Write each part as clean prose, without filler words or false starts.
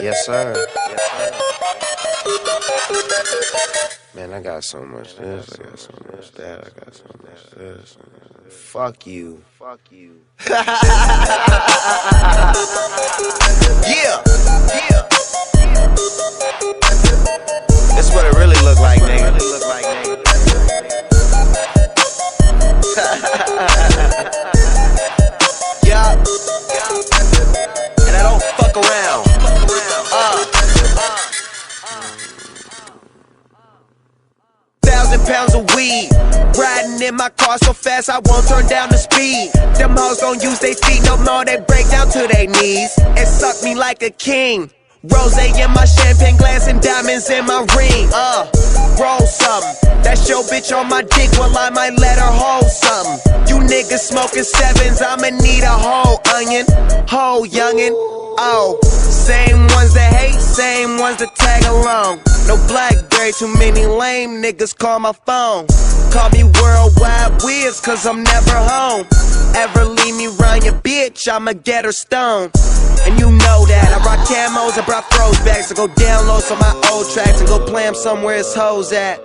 Yes, sir. Man, I got so much this, I got so much that, I got so much this. Fuck you. Fuck you. Yeah. That's what it really look like, nigga. Yeah. And I don't fuck around. 1,000 pounds of weed. Riding in my car so fast I won't turn down the speed. Them hoes gon' use they feet no more, they break down to their knees and suck me like a king. Rosé in my champagne glass and diamonds in my ring. Roll something. That's your bitch on my dick, well I might let her hold something. You niggas smoking sevens, I'ma need a whole onion. Whole youngin'. Oh, same ones that hate, same ones that tag along. No Blackberry, too many lame niggas call my phone. Call me worldwide whiz, cause I'm never home. Ever leave me round your bitch, I'ma get her stoned. And you know that, I rock camos, I brought throwbacks. I go download some of my old tracks and go play them somewhere it's hoes at.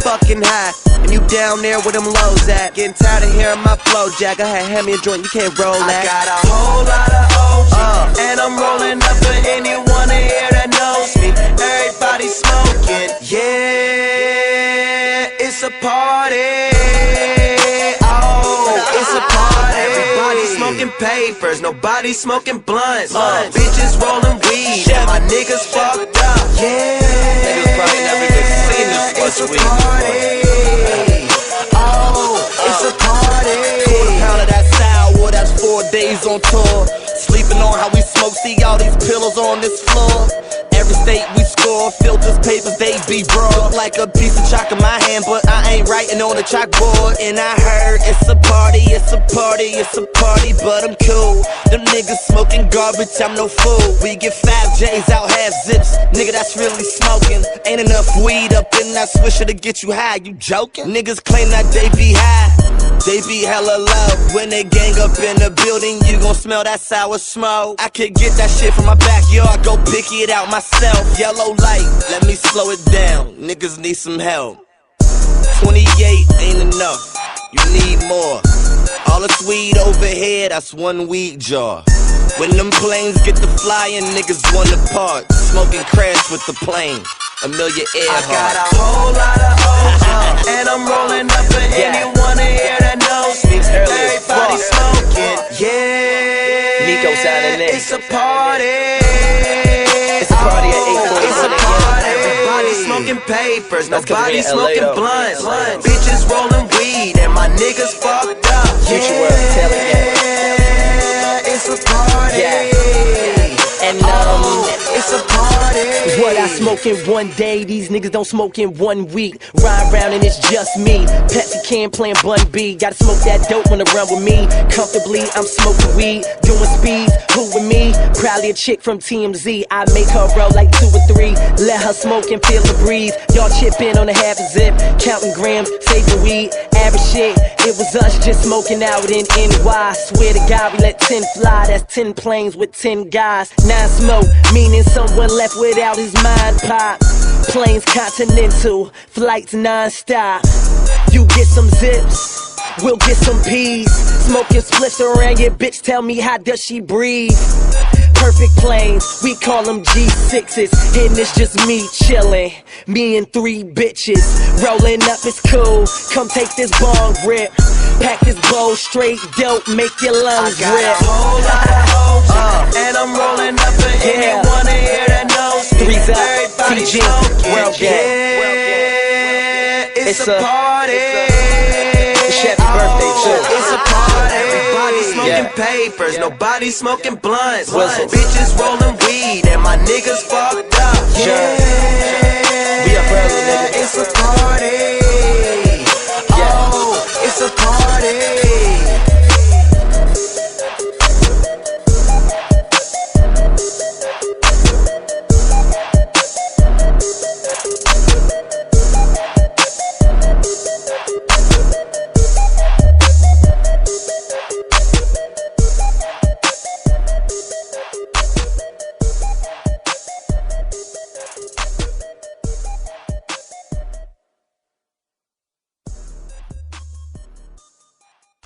Fucking high, and you down there where them lows at. Getting tired of hearing my flow, Jack. I had hand me a joint, you can't roll that. I got a whole lot of OG, and I'm rolling up for anyone in here that knows me. Everybody smoking, yeah, it's a party. Oh, it's a party. Everybody smoking papers, nobody smoking blunts. Bitches rolling weed, and my niggas fucked up, yeah. Niggas probably never even seen this much weed. Oh, it's a party. Quarter pound of that sour, that's 4 days on tour. Sleeping on how we smoke, see all these pillows on this floor. Every state we score, filters, papers, they be broad. Like a piece of chalk in my hand, but I ain't writing on the chalkboard. And I heard it's a party, it's a party, it's a party, but I'm cool. Them niggas smoking garbage, I'm no fool. We get 5 J's out, half zips, nigga that's really smoking. Ain't enough weed up in that swisher to get you high, you joking? Niggas claim that they be high, they be hella low. When they gang up in the building, you gon' smell that sour smoke. I could get that shit from my backyard, go pick it out myself. Yellow light, let me slow it down. Niggas need some help. 28 ain't enough, you need more. All this weed over here, that's 1 weed jar. When them planes get to flying, niggas wanna part. Smoking crash with the plane, Amelia Earhart. I got a whole lot of OG, and I'm rolling up for anyone in here that knows me. Everybody smoking, yeah. Nico signing in. It's a party. It's a party at 8:40. It's a party. Everybody smoking papers, nobody smoking blunts. Bitches rolling weed, and my niggas fucked up. Future world, tell it, yeah. It's a party. Yeah. And it's a party. what I smoke in 1 day, these niggas don't smoke in 1 week. Ride around and it's just me. Pepsi can playing Bun B. Gotta smoke that dope wanna run with me. Comfortably, I'm smoking weed, doing speeds. Who with me? Probably a chick from TMZ. I make her roll like 2 or 3. Let her smoke and feel the breeze. Y'all chip in on a half a zip, counting grams, saving weed. Average shit, it was us just smoking out in NY. Swear to God, we let 10 fly. That's 10 planes with 10 guys. 9 smoke, meaning someone left without his mind pop. Planes continental, flights non-stop. You get some zips, we'll get some peas. Smoking spliffs around your bitch, tell me how does she breathe? Perfect planes, we call them G6s. And it's just me chillin', me and 3 bitches. Rolling up, it's cool, come take this bong rip. Pack this bowl straight dope, make your lungs rip. I got a whole lot of hoes, and I'm rolling up for anyone in here that knows me. 3's up, Everybody TG, smoking, World Gang. yeah, it's a party. It's happy birthday too. It's a party. Everybody smoking papers, nobody smoking blunts. Bitches rolling weed, and my niggas fucked up. We up early, nigga. It's a party.